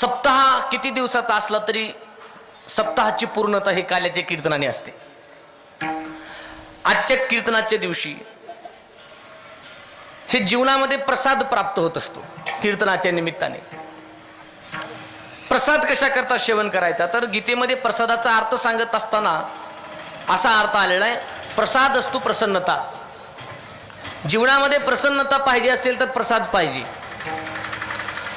सप्ताह किती दिवसाचा असला तरी सप्ताहाची पूर्णता हे काल्याच्या कीर्तनाने असते. आजच्या कीर्तनाच्या दिवशी हे जीवनामध्ये प्रसाद प्राप्त होत असतो. कीर्तनाच्या निमित्ताने प्रसाद कशा करता सेवन करायचा, तर गीतेमध्ये प्रसादाचा अर्थ सांगत असताना असा अर्थ आलेला आहे, प्रसाद असतो प्रसन्नता. जीवनामध्ये प्रसन्नता पाहिजे असेल तर प्रसाद पाहिजे,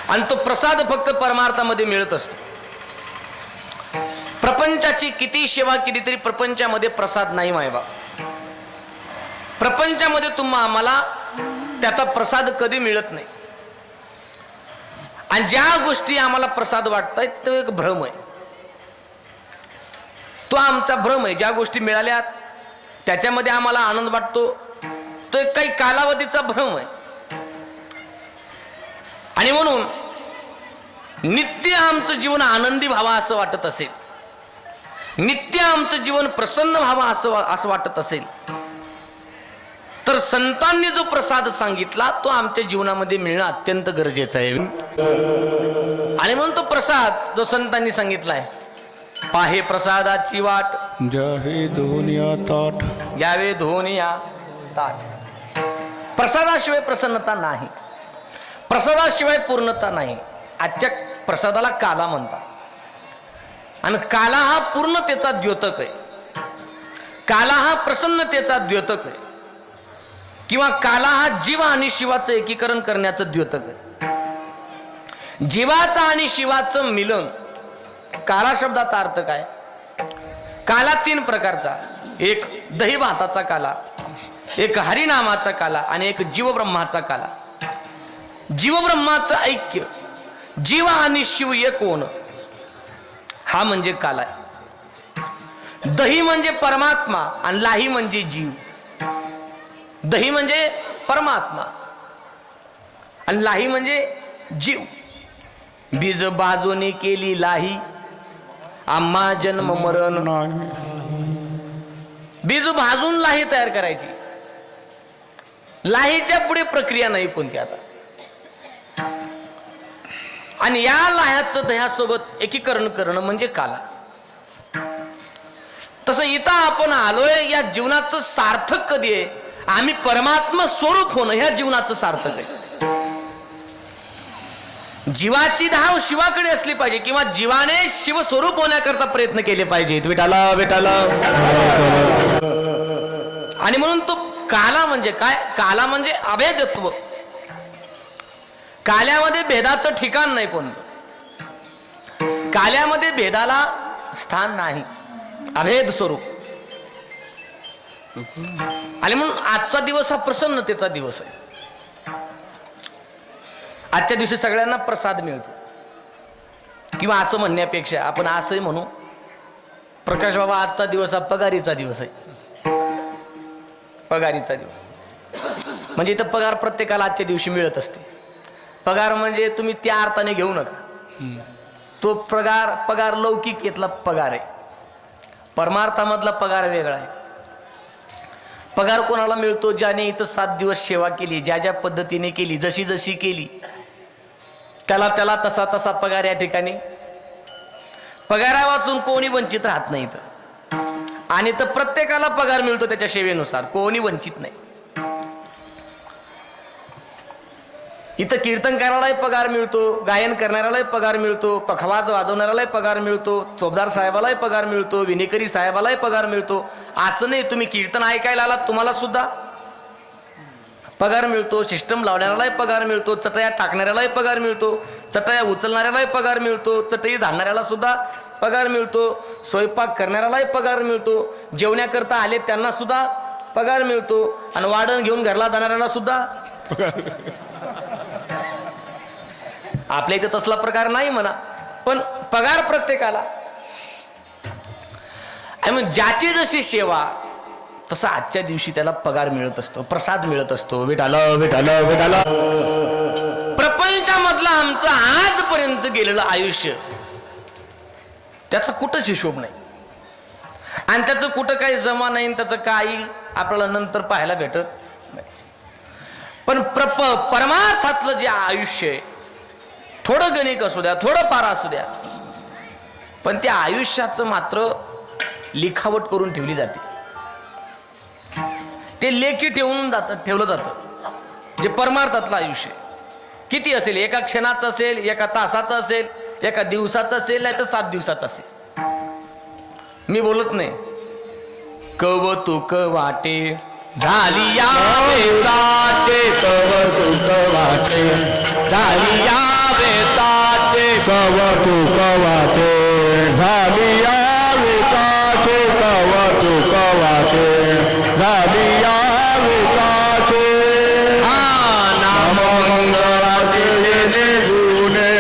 आणि तो प्रसाद फक्त परमार्थामध्ये मिळत असतो. प्रपंचाची किती सेवा केली तरी प्रपंचामध्ये प्रसाद नाही मायबा. प्रपंचामध्ये आम्हाला त्याचा प्रसाद कधी मिळत नाही. आणि ज्या गोष्टी आम्हाला प्रसाद वाटतायत तो एक भ्रम आहे, तो आमचा भ्रम आहे. ज्या गोष्टी मिळाल्यात त्याच्यामध्ये आम्हाला आनंद वाटतो तो एक काही कालावधीचा भ्रम आहे. आणि म्हणून नित्य आमचं जीवन आनंदी व्हावं असं वाटत असेल, नित्य आमचं जीवन प्रसन्न व्हावं असं वाटत असेल, तर संतांनी जो प्रसाद सांगितला तो आमच्या जीवनामध्ये मिळणं अत्यंत गरजेचं आहे. आणि म्हणून तो प्रसाद जो संतांनी सांगितलाय, पाहे प्रसादाची वाट जाहे धोनिया ताट, यावे धोनिया ताट. प्रसादाशिवाय प्रसन्नता नाही, प्रसादाशिवाय पूर्णता नाही. आजच्या प्रसादाला काला म्हणतात, आणि काला हा पूर्णतेचा द्योतक आहे, काला हा प्रसन्नतेचा द्योतक आहे, किंवा काला हा जीव आणि शिवाचं एकीकरण करण्याचं द्योतक आहे. जीवाचं आणि शिवाचं मिलन. काला शब्दाचा अर्थ काय? काला तीन प्रकारचा, एक दही भाताचा काला, एक हरिनामाचा काला, आणि एक जीवब्रह्माचा काला. जीवब्रह्माचं ऐक्य, जीव आणि शिव एक होणं, हा म्हणजे काला आहे. दही म्हणजे परमात्मा आणि लाही म्हणजे जीव. दही म्हणजे परमात्मा आणि लाही म्हणजे जीव. बीज बाजूने केली लाही, आम्हा जन्म मरण. बीज भाजून लाही तयार करायची, लाहीच्या पुढे प्रक्रिया नाही कोणती आता. आणि या लाह्याचं दह्यासोबत एकीकरण करणं म्हणजे काला. तसं इथं आपण आलोय, या जीवनाचं सार्थक कधी आहे? आम्ही परमात्मा स्वरूप होणं ह्या जीवनाचं सार्थक आहे. जीवाची धाव शिवाकडे असली पाहिजे, किंवा जीवाने शिव स्वरूप होण्याकरता प्रयत्न केले पाहिजेत. विठाला विठाला. आणि म्हणून तो काला म्हणजे काय? काला म्हणजे अभेदत्व. काल्यामध्ये भेदाचं ठिकाण नाही कोणतं, काल्यामध्ये भेदाला स्थान नाही, अभेद स्वरूप. आणि म्हणून आजचा दिवस हा प्रसन्नतेचा दिवस आहे. आजच्या दिवशी सगळ्यांना प्रसाद मिळतो, किंवा असं म्हणण्यापेक्षा आपण असंही म्हणू, प्रकाश बाबा आजचा दिवस हा पगारीचा दिवस आहे. पगारीचा दिवस म्हणजे इथं पगार प्रत्येकाला आजच्या दिवशी मिळत असते. पगार म्हणजे तुम्ही त्या अर्थाने घेऊ नका, तो पगार लौकिक येतला पगार आहे, परमार्थामधला पगार वेगळा आहे. पगार कोणाला मिळतो? ज्याने इथं 7 दिवस सेवा केली, ज्या ज्या पद्धतीने केली, जशी जशी केली, त्याला तसा तसा पगार या ठिकाणी. पगारा वाचून कोणी वंचित राहत नाही इथं, आणि तर प्रत्येकाला पगार मिळतो त्याच्या सेवेनुसार, कोणी वंचित नाही. इथं कीर्तन करायलाही पगार मिळतो, गायन करणाऱ्यालाही पगार मिळतो, पखवाज वाजवणाऱ्यालाही पगार मिळतो, चोपदार साहेबालाही पगार मिळतो, विनेकरी साहेबालाही पगार मिळतो. असं नाही तुम्ही कीर्तन ऐकायला आलात तुम्हाला सुद्धा पगार मिळतो, सिस्टम लावणाऱ्यालाही पगार मिळतो, चटया टाकणाऱ्यालाही पगार मिळतो, चटया उचलणाऱ्यालाही पगार मिळतो, चटई झाडणाऱ्याला सुद्धा पगार मिळतो, स्वयंपाक करणाऱ्यालाही पगार मिळतो, जेवण्याकरता आले त्यांना सुद्धा पगार मिळतो, आणि वाढण घेऊन घरला जाणाऱ्याला सुद्धा. आपल्या इथे तसला प्रकार नाही म्हणा, पण पगार प्रत्येकाला. आणि मग ज्याची जशी सेवा तसं आजच्या दिवशी त्याला पगार मिळत असतो, प्रसाद मिळत असतो. विठाला विठाला विठाला. प्रपंचामधलं आमचं आजपर्यंत गेलेलं आयुष्य त्याचा कुठंच हिशोब नाही, आणि त्याचं कुठं काही जमा नाही, त्याचं काही आपल्याला नंतर पाहायला भेटत नाही. पण परमार्थातलं जे आयुष्य आहे थोडं गणिक असू द्या, थोडं फार असू द्या, पण त्या आयुष्याचं मात्र लिखावट करून ठेवली जाते. ते लेखी ठेवलं जातं. जे परमार्थातलं आयुष्य किती असेल, एका क्षणाचं असेल, एका तासाचं असेल, एका दिवसाचं असेल, नाही तर 7 दिवसाचं असेल. मी बोलत नाही. कौतुक वाटे झाली या वेताचे, कौतुक वाटे झाली या वेताचे, कौतुक वाटे झाली या विकाचे, कौतुक वाटे झाली या विकाचे. नाम मंगळाचे गुणे,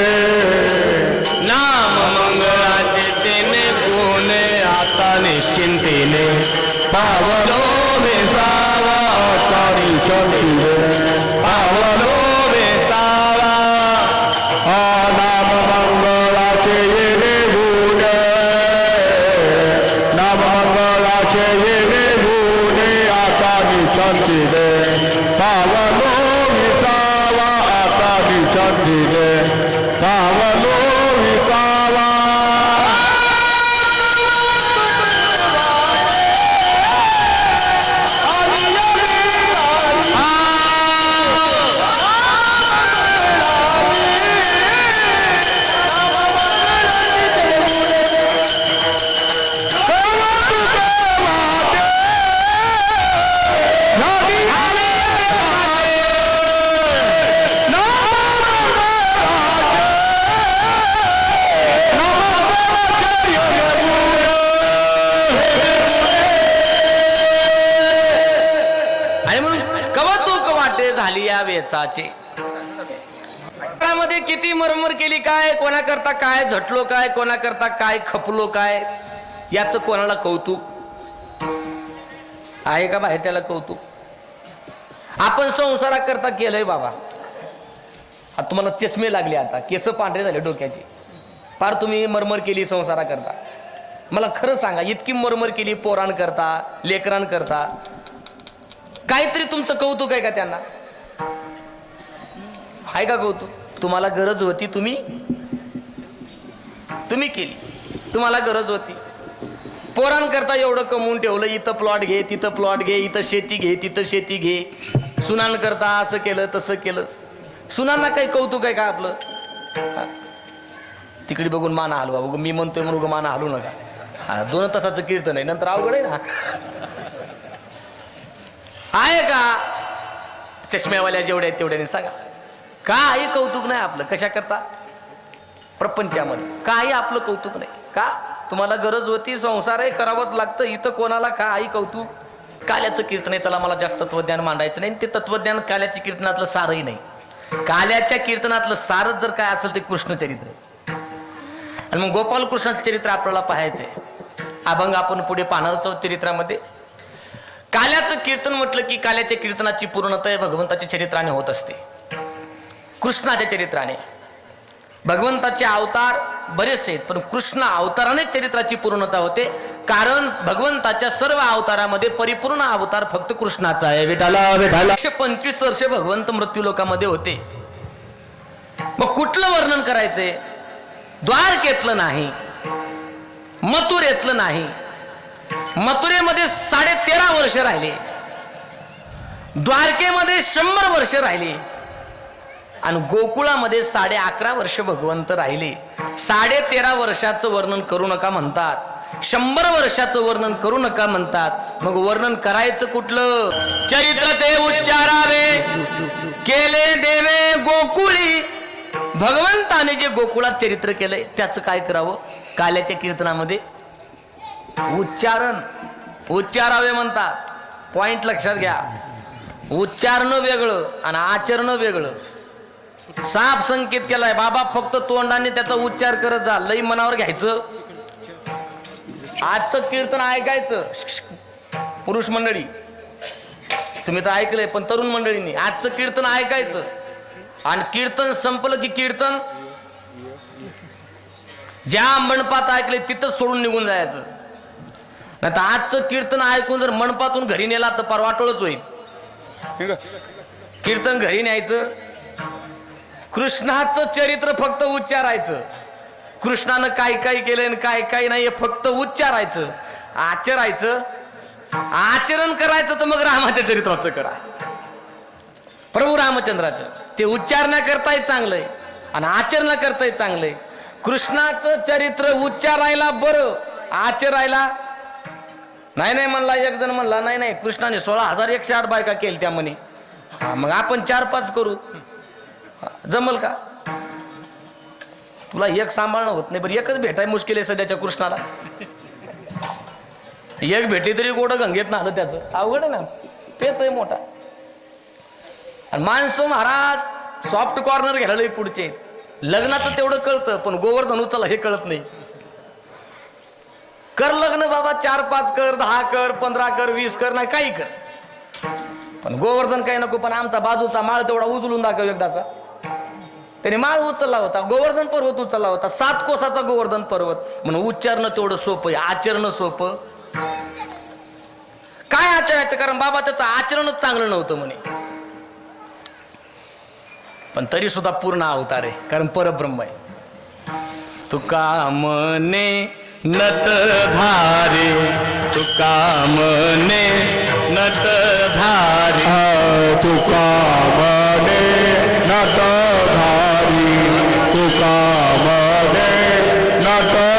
नाम मंगळाचे तेने गुणे, आता निश्चिंतीने पावलो विसावा, आता निश्चिंतीने पावलो विसावा. नाम मंगळाचे येणे गुणे, नाम मंगळाचे येणे गुणे, आता निश्चिंतीने पावलो विसावा, आता निश्चिंतीने पावलो विसावा. आणि म्हणून कौतुक वाटे झाली या वेचाचे. मध्ये किती मरमर केली काय, कोणाकरता काय झटलो काय, कोणाकरता काय खपलो काय, याच कोणाला कौतुक आहे का बाहेर? त्याला कौतुक आपण संसाराकरता केलंय बाबा. आता तुम्हाला चष्मे लागले, आता केस पांढरे झाले डोक्याचे, फार तुम्ही मरमर केली संसाराकरता. मला खरं सांगा, इतकी मरमर केली पोरांकरता, लेकरांकरता, काहीतरी तुमचं कौतुक आहे का त्यांना? आहे का कौतुक? तुम्हाला गरज होती, तुम्ही केली. तुम्हाला गरज होती. पोरांकरता एवढं कमवून ठेवलं, इथं प्लॉट घे, तिथं प्लॉट घे, इथं शेती घे, तिथं शेती घे. सुनांकरता असं केलं तसं केलं. सुनांना काही कौतुक आहे का आपलं? तिकडे बघून माना हलवा. बघ मी म्हणतोय म्हणून माना हलू नका. 2 तासाचं कीर्तन आहे, नंतर अवघड आहे ना. आहे का? चष्म्यावाल्या जेवढ्या आहेत तेवढ्याने सांगा. काही कौतुक नाही आपलं. कशा करता? प्रपंचामध्ये काही आपलं कौतुक नाही का? तुम्हाला गरज होती, संसार आहे, करावंच लागतं. इथं कोणाला काही कौतुक? काल्याचं कीर्तन आहे, चला मला जास्त तत्वज्ञान मांडायचं नाही. ते तत्वज्ञान काल्याच्या कीर्तनातलं सारही नाही. काल्याच्या कीर्तनातलं सारच जर काय असेल ते कृष्णचरित्र आहे. आणि मग गोपालकृष्णाचं चरित्र आपल्याला पाहायचंय. अभंग आपण पुढे पाहणार आहोत चरित्रामध्ये. काल्याचं कीर्तन म्हटलं की काल्याच्या कीर्तनाची पूर्णता भगवंताच्या चरित्राने होत असते. कृष्णाच्या चरित्राने. भगवंताचे अवतार बरेचसे आहेत, पण कृष्ण अवताराने चरित्राची पूर्णता होते. कारण भगवंताच्या सर्व अवतारामध्ये परिपूर्ण अवतार फक्त कृष्णाचा आहे. विठाला विठाला. 125 वर्ष भगवंत मृत्यू लोकामध्ये होते. मग कुठलं वर्णन करायचंय? द्वारकेतलं नाही, मथुरेतलं नाही. मथुरेमध्ये 13.5 वर्ष राहिले, द्वारकेमध्ये 100 वर्ष राहिले, आणि गोकुळामध्ये 11.5 वर्ष भगवंत राहिले. 13.5 वर्षाचं वर्णन करू नका म्हणतात, 100 वर्षाचं वर्णन करू नका म्हणतात. मग वर्णन करायचं कुठलं? चरित्र ते उच्चारावे केले देवे गोकुळी. भगवंताने जे गोकुळात चरित्र केलंय त्याचं काय करावं? काल्याच्या कीर्तनामध्ये उच्चारावे म्हणतात. पॉइंट लक्षात घ्या. उच्चारणं वेगळं आणि आचरणं वेगळं. साफ संकेत केलाय बाबा, फक्त तोंडाने त्याचा उच्चार करत जा, लई मनावर घ्यायचं. आजचं कीर्तन ऐकायचं. पुरुष मंडळी तुम्ही तर ऐकलंय, पण तरुण मंडळींनी आजचं कीर्तन ऐकायचं, आणि कीर्तन संपलं की कीर्तन ज्या मंडपात ऐकले तिथंच सोडून निघून जायचं. नाही तर आजचं कीर्तन ऐकून जर मंडपातून घरी नेला तर परवाटोळच होईल. कीर्तन घरी न्यायचं कृष्णाचं चरित्र फक्त उच्चारायचं, कृष्णानं काय काय केलं आणि काय काय नाही हे फक्त उच्चारायचं, आचरायचं. आचरण करायचं तर मग रामाच्या चरित्राचं करा, प्रभू रामचंद्राचं. ते उच्चारण्याकरताही चांगलंय आणि आचरणाकरताही चांगलंय. कृष्णाचं चरित्र उच्चारायला बरं, आचरायला नाही. नाही म्हणला एक जण, म्हणला नाही नाही कृष्णाने 16,108 बायका केल्या त्या म्हणे. मग आपण 4-5 करू, जमल का? तुला एक सांभाळणं होत नाही, बरं एकच भेटाय मुश्किल आहे सध्याच्या कृष्णाला. एक भेटी तरी गोड गंगेत ना आलं, त्याचं अवघड आहे ना, पेच आहे मोठा. आणि माणसं महाराज सॉफ्ट कॉर्नर घ्यायला पुढचे. लग्नाचं तेवढं कळतं पण गोवर्धन उचला हे कळत नाही. कर लग्न बाबा, 4-5 कर, 10 कर, 15 कर, 20 कर, नाही काही कर, पण गोवर्धन काही नको. पण आमचा बाजूचा माळ तेवढा उचलून दाखव एकदाचा. त्याने माळ उचलला होता, गोवर्धन पर्वत उचलला होता, 7 कोसाचा गोवर्धन पर्वत. म्हणून उच्चारणं तेवढं सोपं आहे, आचरणं सोपं. काय आचरायचं? कारण बाबा त्याचं आचरणच चांगलं नव्हतं म्हणे. पण तरी सुद्धा पूर्ण अवतार आहे, कारण परब्रह्म आहे. तुका म्हणे नटधारी, तुका म्हणे नटधारी, तुका म्हणे नटधारी, तुका म्हणे नटधारी.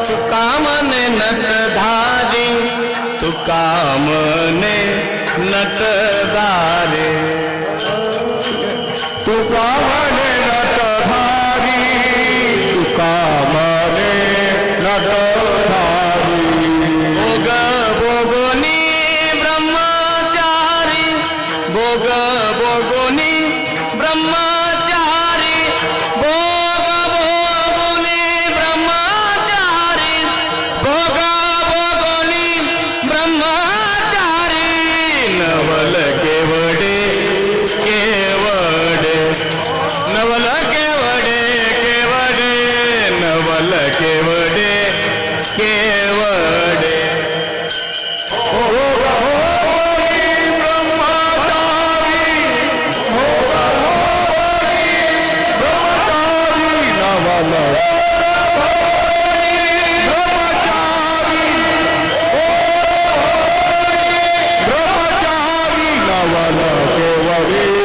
तुका म्हणे नटधारी, तुका म्हणे नटधारी, तुका म्हणे नटधारी, तुका म्हणे नटधारी. भोग भोगोनी ब्रह्मचारी, भोग भोगोनी ब्रह्मचारी, भोग भोगोनी ब्रह्मचारी, भोग भोगोनी ब्रह्मचारी. नवल केवडे केवडे, नवल केवडे केवडे, नवल केवडे केवडे. ब्रह्मचारी नवल केवडे.